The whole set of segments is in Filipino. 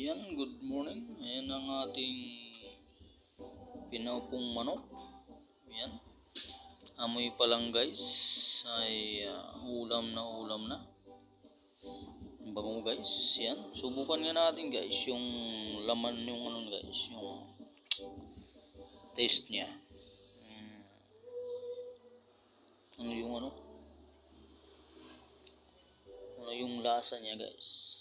Yan, good morning. Ayan ang ating pinaupong manok. Yan. Amoy pa lang guys ay ulam na. Bango guys. Yan. Subukan nga natin guys yung laman yung guys, yung taste niya. Ano yung ano yung lasa niya guys.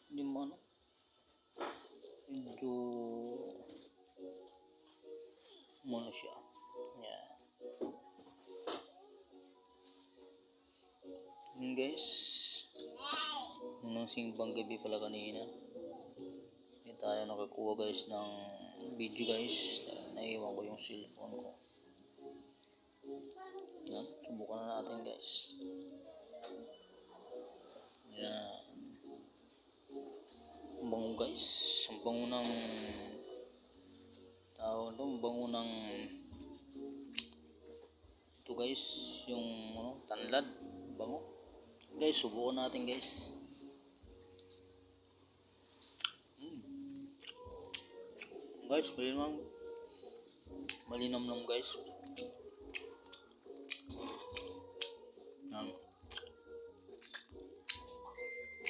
Hindi mo medyo siya. Yan. Yun guys. Nung simbang gabi pala kanina. Hindi tayo nakakuha guys ng video guys. Naiwan ko yung cellphone ko. Yan. Subukan na natin guys. Yan. Ang bango guys. Ang bango ng ito guys, yung tanlad, bango. Guys, subukan natin guys. Guys, malinam guys.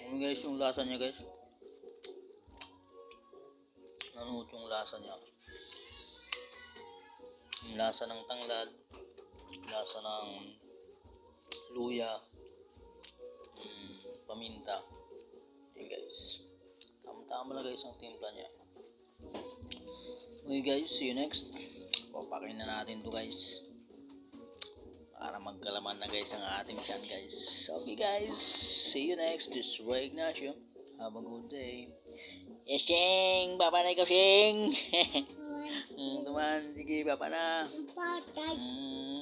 Ano guys yung lasa niya guys? Ano yung lasa niya? Yung lasa ng tanglad, lasa ng luya, paminta. Yan guys. Tama na guys ang timpla niya. Okay guys, see you next. Papakin na natin to guys. Para magkalaman na guys ang ating tiyan guys. Okay guys, see you next. This is Ray Ignacio. Have a good day. Yes, Sheng! Baba na ikaw, Sheng! Tuman, sige, baba na.